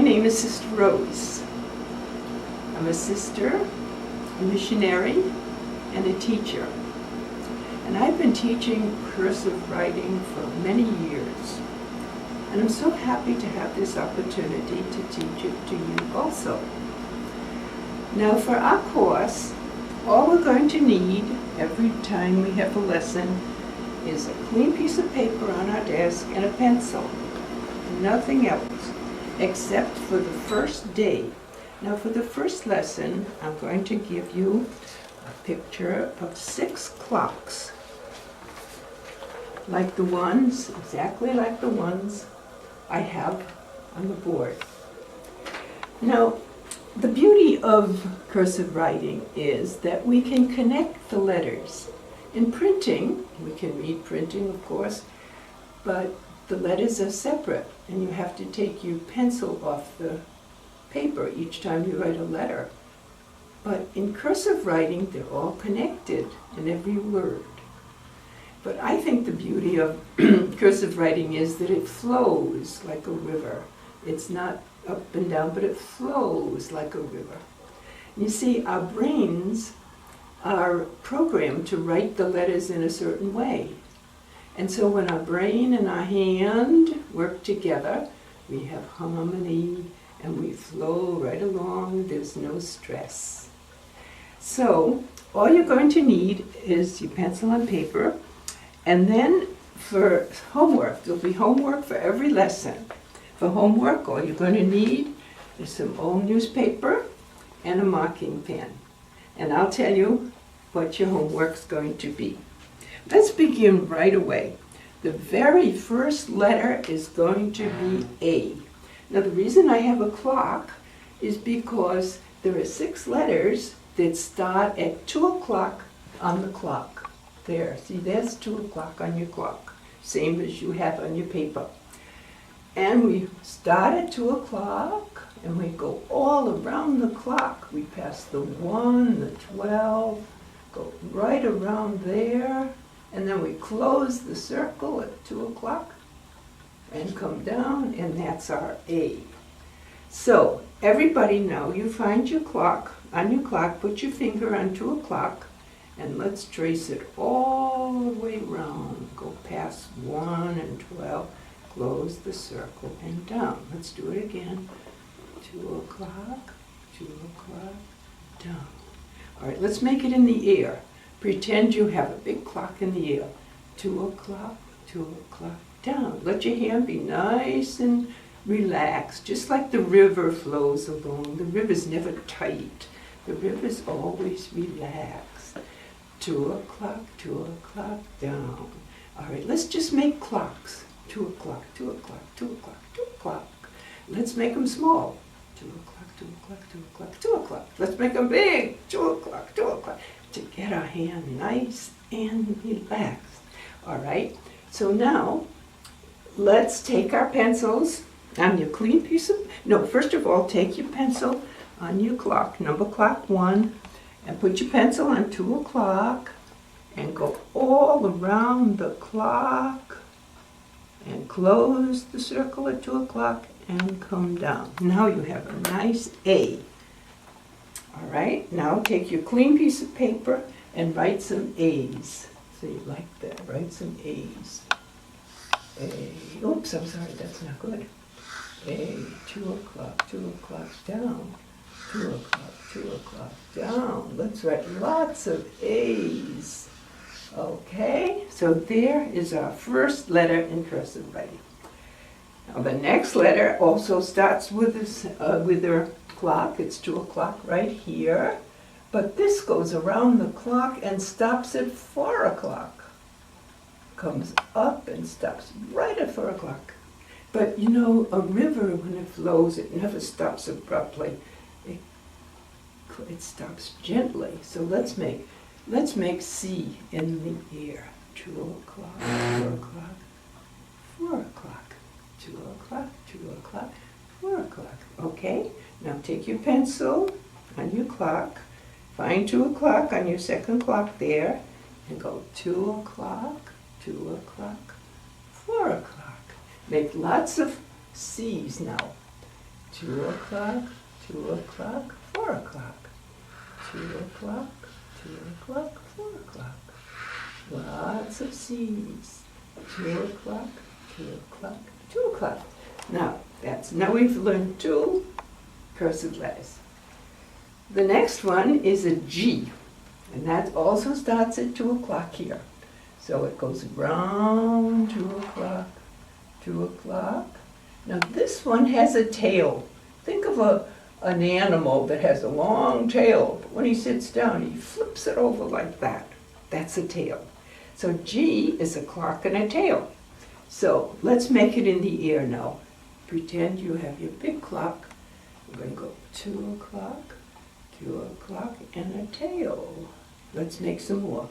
name is Sister Rose. I'm a sister, a missionary, and a teacher. And I've been teaching cursive writing for many years. And I'm so happy to have this opportunity to teach it to you also. Now for our course, all we're going to need every time we have a lesson is a clean piece of paper on our desk and a pencil. Nothing else, except for the first day. Now for the first lesson, I'm going to give you a picture of 6 clocks. Like the ones, exactly like the ones I have on the board. Now, the beauty of cursive writing is that we can connect the letters. In printing, we can read printing, of course, but the letters are separate, and you have to take your pencil off the paper each time you write a letter. But in cursive writing, they're all connected in every word. But I think the beauty of cursive writing is that it flows like a river. It's not up and down, but it flows like a river. You see, our brains are programmed to write the letters in a certain way. And so when our brain and our hand work together, we have harmony and we flow right along. There's no stress. So all you're going to need is your pencil and paper. And then for homework, there'll be homework for every lesson. For homework, all you're going to need is some old newspaper and a marking pen. And I'll tell you what your homework's going to be. Let's begin right away. The very first letter is going to be A. Now the reason I have a clock is because there are 6 letters that start at 2 o'clock on the clock. There, see, there's 2 o'clock on your clock, same as you have on your paper. And we start at 2 o'clock, and we go all around the clock. We pass the 1, the 12, go right around there, and then we close the circle at 2 o'clock, and come down, and that's our A. So, everybody now, you find your clock, on your clock, put your finger on 2 o'clock, and let's trace it all the way around. Go past 1 and 12, close the circle and down. Let's do it again. 2 o'clock, 2 o'clock, down. All right, let's make it in the air. Pretend you have a big clock in the air. 2 o'clock, 2 o'clock, down. Let your hand be nice and relaxed, just like the river flows along. The river's never tight. The river's always relaxed. 2 o'clock, 2 o'clock, down. All right, let's just make clocks. 2 o'clock, 2 o'clock, 2 o'clock, 2 o'clock. Let's make them small. 2 o'clock, 2 o'clock, 2 o'clock, 2 o'clock. Let's make them big. 2 o'clock, 2 o'clock. To get our hand nice and relaxed. All right, so now let's take our pencils on your clean piece of, no, first of all, take your pencil on your clock, number clock 1, and put your pencil on 2 o'clock and go all around the clock and close the circle at 2 o'clock and come down. Now you have a nice A. All right, now take your clean piece of paper and write some A's. So you like that, write some A's. A, oops, I'm sorry, that's not good. A, 2 o'clock, 2 o'clock, down. 2 o'clock, 2 o'clock, down. Let's write lots of A's. Okay, so there is our first letter in cursive writing. Now the next letter also starts with our clock. It's 2 o'clock right here. But this goes around the clock and stops at 4 o'clock. Comes up and stops right at 4 o'clock. But you know, a river, when it flows, it never stops abruptly. It stops gently. So let's make C in the air. 2 o'clock, 4 o'clock, 4 o'clock, 2 o'clock, 2 o'clock, 4 o'clock. Okay, now take your pencil on your clock, find 2 o'clock on your second clock there, and go 2 o'clock, 2 o'clock, 4 o'clock. Make lots of C's now. 2 o'clock, 2 o'clock, 4 o'clock, 2 o'clock, 2 o'clock, 4 o'clock. Lots of C's. 2 o'clock, 2 o'clock, 2 o'clock. Now we've learned 2 cursive letters. The next one is a G, and that also starts at 2 o'clock here. So it goes around 2 o'clock, 2 o'clock. Now this one has a tail. Think of an animal that has a long tail, but when he sits down, he flips it over like that. That's a tail. So G is a clock and a tail. So let's make it in the ear now. Pretend you have your big clock. We're going to go 2 o'clock, 2 o'clock, and a tail. Let's make some more.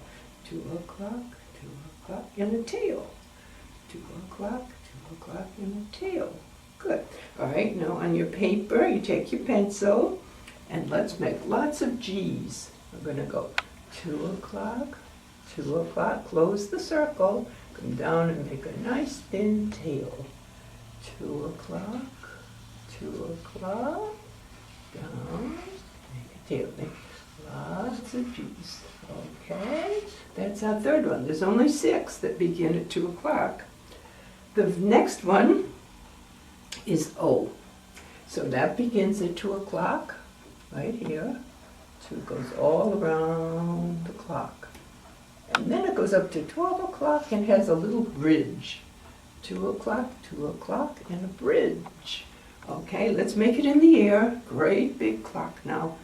2 o'clock, 2 o'clock, and a tail. 2 o'clock, 2 o'clock, and a tail. Good. All right, now on your paper, you take your pencil, and let's make lots of G's. We're going to go 2 o'clock, 2 o'clock, close the circle, come down and make a nice thin tail. 2 o'clock, 2 o'clock, down, make a tail. Make lots of G's. Okay, that's our third one. There's only 6 that begin at 2 o'clock. The next one is O. So that begins at 2 o'clock, right here. 2 goes all around the clock. And then it goes up to 12 o'clock and has a little bridge. 2 o'clock, 2 o'clock, and a bridge. Okay, let's make it in the air. Great big clock now.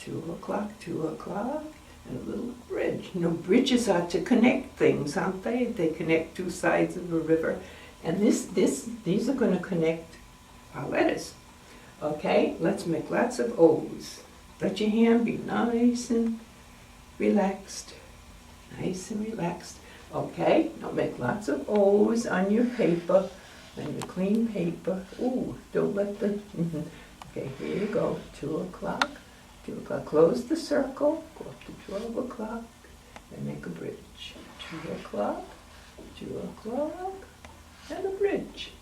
2 o'clock, 2 o'clock, and a little bridge. You know, bridges are to connect things, aren't they? They connect 2 sides of a river. And these are going to connect our letters. Okay, let's make lots of O's. Let your hand be nice and relaxed. Nice and relaxed. Okay, now make lots of O's on your paper, on your clean paper. Ooh, don't let the... Okay, here you go. 2 o'clock, 2 o'clock. Close the circle, go up to 12 o'clock, and make a bridge. 2 o'clock, 2 o'clock, and a bridge.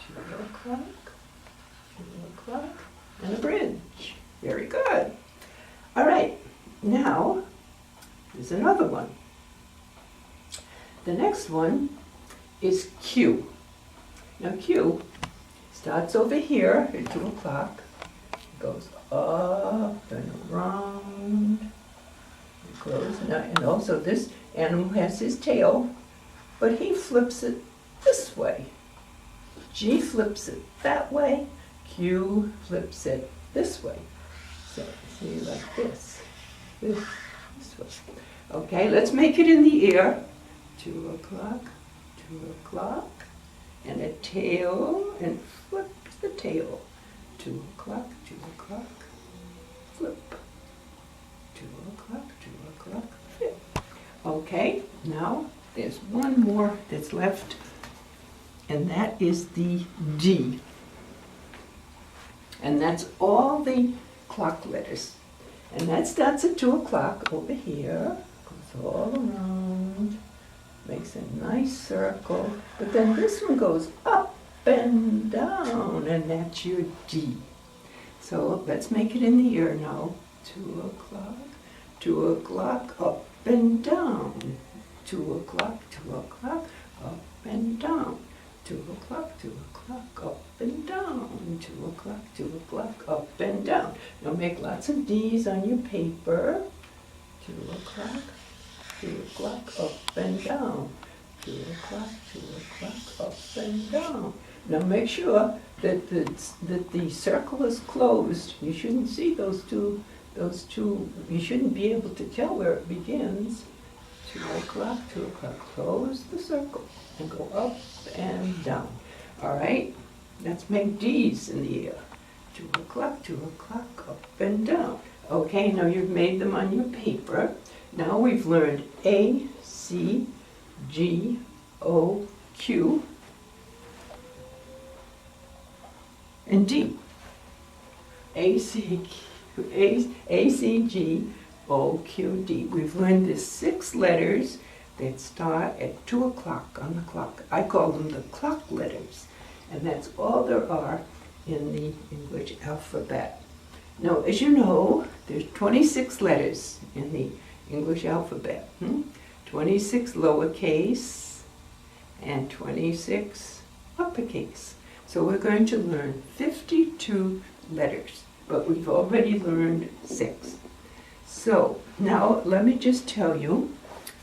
2 o'clock, 2 o'clock, and a bridge. Very good. All right, now there's another one. The next one is Q. Now Q starts over here at 2 o'clock, goes up and around, and close. And also this animal has his tail, but he flips it this way. G flips it that way, Q flips it this way. So see, like this way. Okay, let's make it in the air. 2 o'clock, 2 o'clock, and a tail, and flip the tail. 2 o'clock, 2 o'clock, flip. 2 o'clock, 2 o'clock, flip. Okay, now there's one more that's left, and that is the D. And that's all the clock letters. And that starts at 2 o'clock over here, goes all around, makes a nice circle, but then this one goes up and down, and that's your D. So let's make it in the ear now. 2 o'clock, 2 o'clock, up and down. 2 o'clock, 2 o'clock, up and down. 2 o'clock, 2 o'clock, up and down. 2 o'clock, 2 o'clock, up and down. Now make lots of D's on your paper. 2 o'clock, 2 o'clock, up and down. 2 o'clock, 2 o'clock, up and down. Now make sure that the circle is closed. You shouldn't see those two, you shouldn't be able to tell where it begins. 2 o'clock, 2 o'clock, close the circle and go up and down. All right, let's make D's in the air. 2 o'clock, 2 o'clock, up and down. Okay, now you've made them on your paper. Now we've learned A, C, G, O, Q, and D. A, C, G, O, Q, D. We've learned the 6 letters that start at 2 o'clock on the clock. I call them the clock letters. And that's all there are in the English alphabet. Now, as you know, there's 26 letters in the English alphabet. 26 lowercase and 26 uppercase. So we're going to learn 52 letters, but we've already learned 6. So now let me just tell you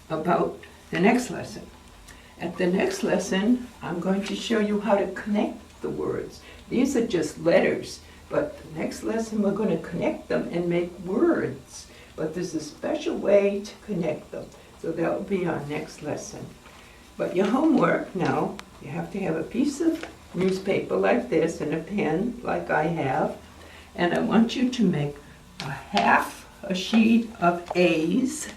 about the next lesson. At the next lesson, I'm going to show you how to connect the words. These are just letters, but the next lesson we're going to connect them and make words. But there's a special way to connect them. So that will be our next lesson. But your homework now, you have to have a piece of newspaper like this and a pen like I have. And I want you to make a half a sheet of A's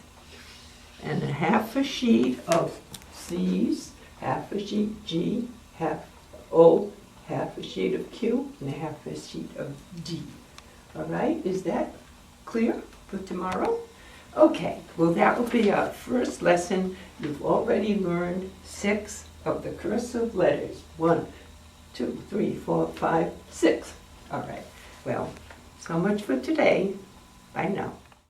and a half a sheet of C's, half a sheet G, half O, half a sheet of Q, and half a sheet of D. All right, is that clear for tomorrow? Okay, well that will be our first lesson. You've already learned 6 of the cursive letters. 1, 2, 3, 4, 5, 6. All right, well, so much for today. Bye now.